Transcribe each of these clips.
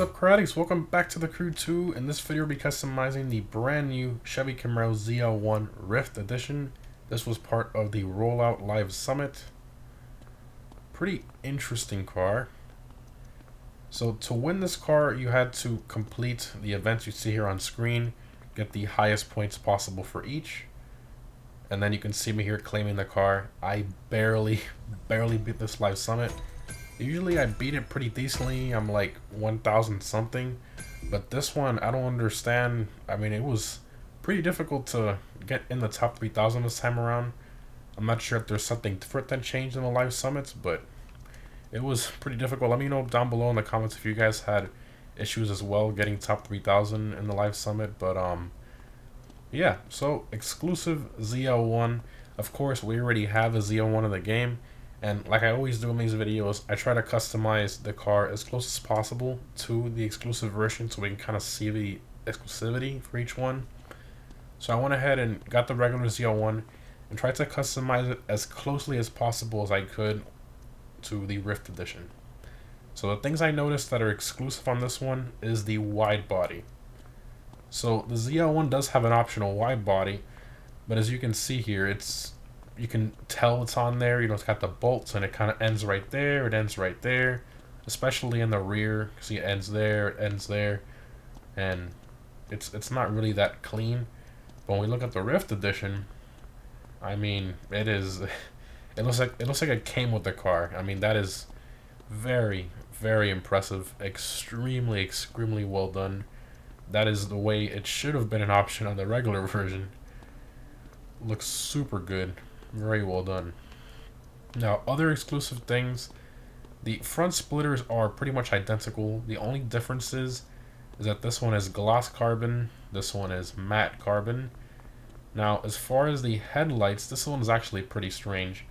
is up, Karatics? Welcome back to the crew 2. In this video, we'll be customizing the brand new Chevy Camaro ZL1 Rift Edition. This was part of the Rollout Live Summit. Pretty interesting car. So to win this car, you had to complete the events you see here on screen, get the highest points possible for each. And then you can see me here claiming the car. I barely beat this live summit. Usually I beat it pretty decently. I'm like 1,000 something, but this one I don't understand. I mean, it was pretty difficult to get in the top 3,000 this time around. I'm not sure if there's something different that changed in the live summits, but it was pretty difficult. Let me know down below in the comments if you guys had issues as well getting top 3,000 in the live summit. But yeah, so exclusive ZL1. Of course, we already have a ZL1 in the game. And like I always do in these videos, I try to customize the car as close as possible to the exclusive version so we can kind of see the exclusivity for each one. So I went ahead and got the regular ZL1 and tried to customize it as closely as possible as I could to the Rift Edition. So the things I noticed that are exclusive on this one is the wide body. So the ZL1 does have an optional wide body, but as you can see here, you can tell it's on there. You know, it's got the bolts and it kind of ends right there. It ends right there, especially in the rear. See, it ends there, it ends there, and it's not really that clean. But when we look at the Rift Edition, I mean, it is. It looks like it came with the car. I mean, that is very impressive. Extremely well done. That is the way it should have been an option on the regular version. Looks super good. Very well done. Now, other exclusive things, the front splitters are pretty much identical. The only difference is that this one is gloss carbon, this one is matte carbon. Now, as far as the headlights, this one is actually pretty strange.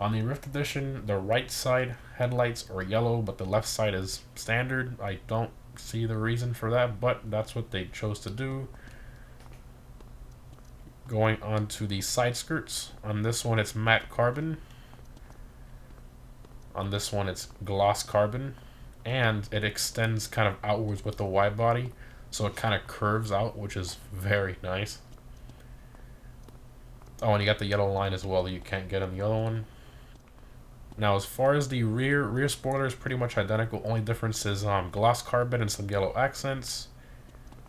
On the Rift Edition, the right side headlights are yellow, but the left side is standard. I don't see the reason for that, but that's what they chose to do. Going on to the side skirts. On this one, it's matte carbon. On this one, it's gloss carbon. And it extends kind of outwards with the wide body, so it kind of curves out, which is very nice. Oh, and you got the yellow line as well that you can't get on the other one. Now, as far as the rear spoiler is pretty much identical. Only difference is gloss carbon and some yellow accents.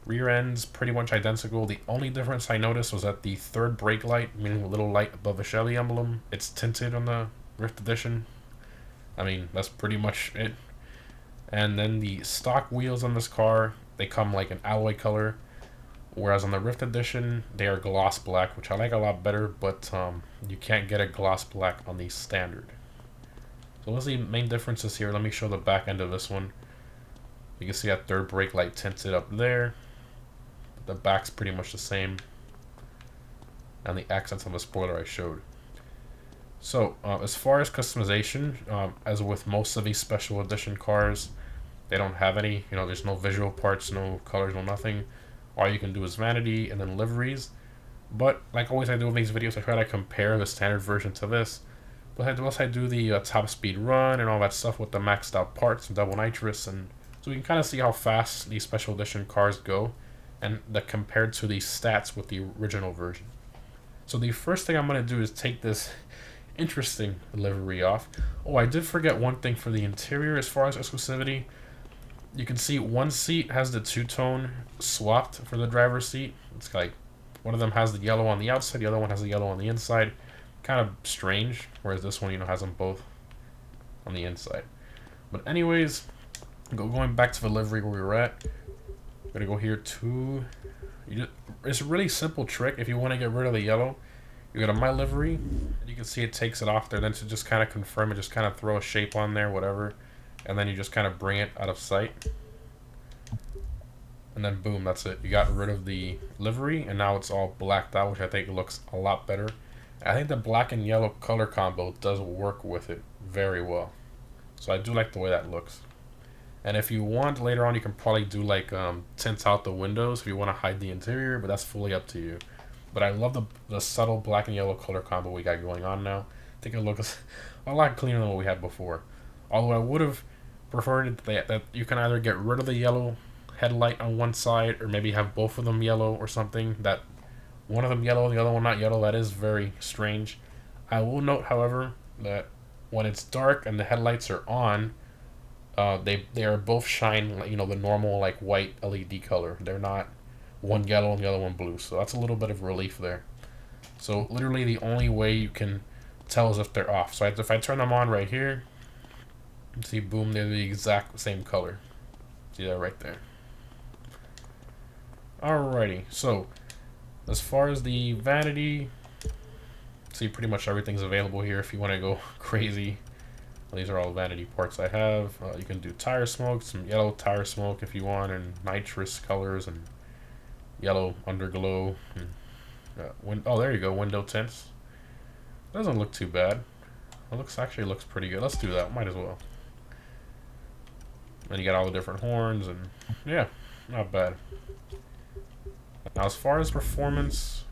Rear end's pretty much identical. The only difference I noticed was that the third brake light, meaning a little light above the Chevy emblem, it's tinted on the Rift Edition. I mean, that's pretty much it. And then the stock wheels on this car, they come like an alloy color, whereas on the Rift Edition, they are gloss black, which I like a lot better, but you can't get a gloss black on the standard. So what's the main differences here? Let me show the back end of this one. You can see that third brake light tinted up there. The back's pretty much the same, and the accents on the spoiler I showed. So as far as customization, as with most of these special edition cars, they don't have any, you know, there's no visual parts, no colors, no nothing. All you can do is vanity and then liveries. But like always I do in these videos, I try to compare the standard version to this. But I do the top speed run and all that stuff with the maxed out parts and double nitrous, and so we can kind of see how fast these special edition cars go, and compared to the stats with the original version. So the first thing I'm going to do is take this interesting livery off. Oh, I did forget one thing for the interior as far as exclusivity. You can see one seat has the two-tone swapped for the driver's seat. It's like one of them has the yellow on the outside, the other one has the yellow on the inside. Kind of strange, whereas this one, you know, has them both on the inside. But anyways, going back to the livery where we were at. I'm gonna go here to. It's a really simple trick. If you want to get rid of the yellow, you go to My Livery. And you can see it takes it off there. Then to just kind of confirm it, just kind of throw a shape on there, whatever, and then you just kind of bring it out of sight. And then boom, that's it. You got rid of the livery, and now it's all blacked out, which I think looks a lot better. I think the black and yellow color combo does work with it very well. So I do like the way that looks. And if you want, later on you can probably do like tint out the windows if you want to hide the interior, but that's fully up to you. But I love the subtle black and yellow color combo we got going on now. I think it looks a lot cleaner than what we had before. Although I would have prefer that you can either get rid of the yellow headlight on one side, or maybe have both of them yellow or something. That one of them yellow, the other one not yellow. That is very strange. I will note, however, that when it's dark and the headlights are on, they are both shine, you know, the normal like white LED color. They're not one yellow and the other one blue. So that's a little bit of relief there. So literally the only way you can tell is if they're off. So if I turn them on right here, see, boom, they're the exact same color. See that right there. Alrighty, so as far as the vanity, see, pretty much everything's available here if you want to go crazy. These are all vanity parts I have. You can do tire smoke, some yellow tire smoke if you want, and nitrous colors, and yellow underglow. And, oh, there you go, window tints. Doesn't look too bad. It actually looks pretty good. Let's do that. Might as well. And you got all the different horns, and yeah, not bad. Now, as far as performance,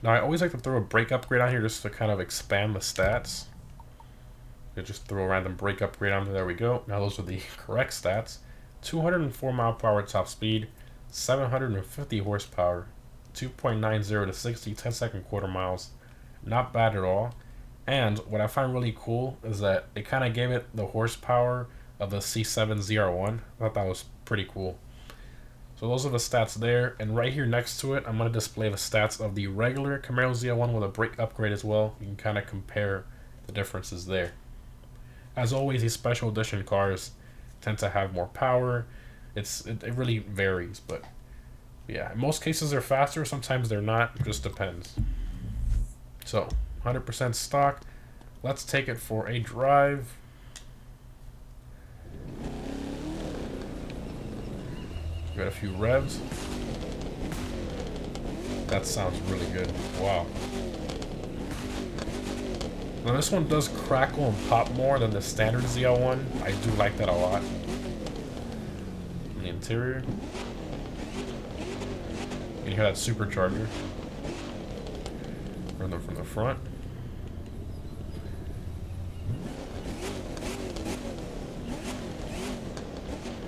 now I always like to throw a brake upgrade on here just to kind of expand the stats. You just throw a random brake upgrade on there. We go. Now those are the correct stats. 204 mile per hour top speed, 750 horsepower, 2.90 to 60, 10-second quarter miles. Not bad at all. And what I find really cool is that it kind of gave it the horsepower of the C7 ZR1. I thought that was pretty cool. So those are the stats there, and right here next to it, I'm going to display the stats of the regular Camaro ZL1 with a brake upgrade as well. You can kind of compare the differences there. As always, these special edition cars tend to have more power. It really varies, but yeah, in most cases they're faster, sometimes they're not, it just depends. So 100% stock. Let's take it for a drive. Got a few revs. That sounds really good. Wow. Now this one does crackle and pop more than the standard ZL1. I do like that a lot. In the interior, you can hear that supercharger from the front.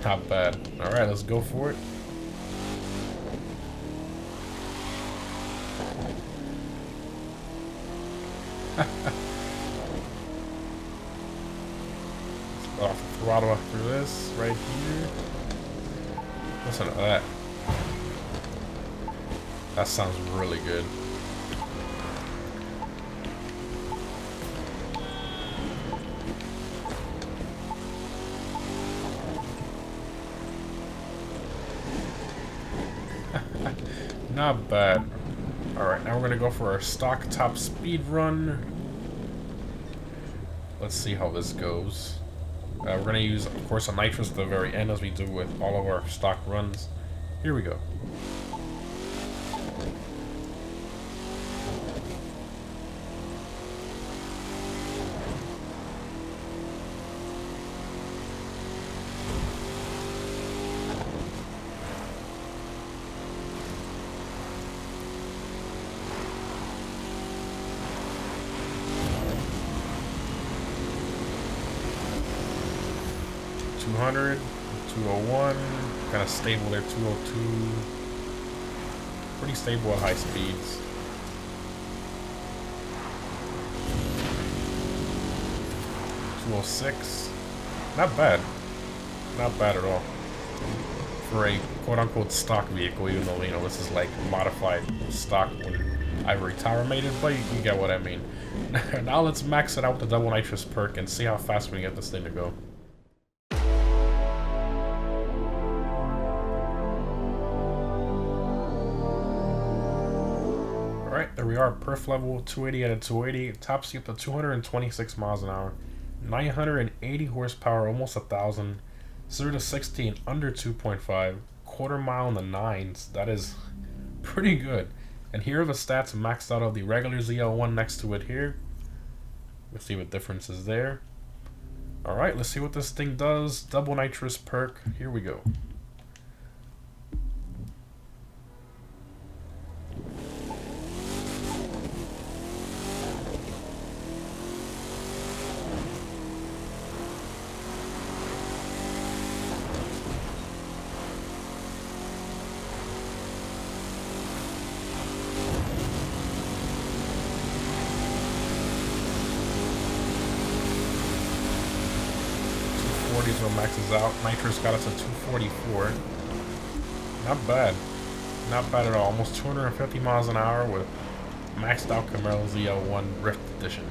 Not bad. Alright, let's go for it. Off the throttle after this, right here. Listen to that. That sounds really good. Not bad. Alright, now we're gonna go for our stock top speed run. Let's see how this goes. We're gonna use, of course, a nitrous at the very end, as we do with all of our stock runs. Here we go. .200, 201, kind of stable there, 202. Pretty stable at high speeds. .206, not bad. Not bad at all. For a quote-unquote stock vehicle, even though, you know, this is like modified stock when Ivory Tower made it, but you get what I mean. Now let's max it out with the double nitrous perk and see how fast we can get this thing to go. Alright, there we are, Perf Level, 280 out of 280, top speed up to 226 miles an hour, 980 horsepower, almost 1,000, 0 to 60 in under 2.5, quarter mile in the 9s, that is pretty good. And here are the stats maxed out of the regular ZL1 next to it here. Let's see what difference is there. Alright, let's see what this thing does. Double nitrous perk, here we go. diesel maxes out. Nitrous got us to 244. Not bad. Not bad at all. Almost 250 miles an hour with maxed out Camaro ZL1 Rift Edition.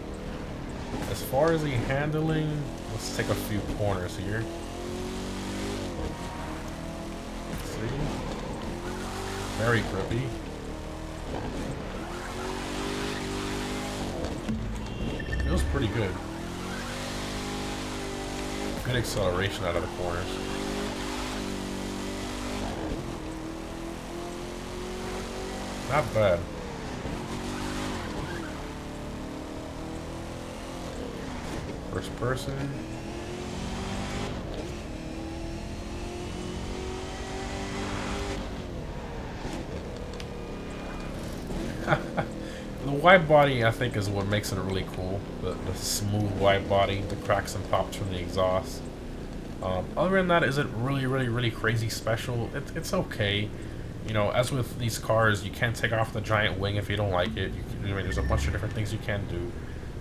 As far as the handling, let's take a few corners here. Let's see. Very grippy. Feels pretty good. Good acceleration out of the corners. Not bad. First person. The wide body, I think, is what makes it really cool. The smooth wide body, the cracks and pops from the exhaust. Other than that, is it really crazy special? It's okay. You know, as with these cars, you can't take off the giant wing if you don't like it. There's a bunch of different things you can do.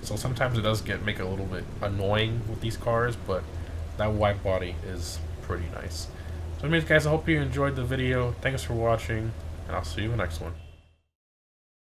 So sometimes it does make it a little bit annoying with these cars, but that wide body is pretty nice. So anyways, guys, I hope you enjoyed the video. Thanks for watching, and I'll see you in the next one.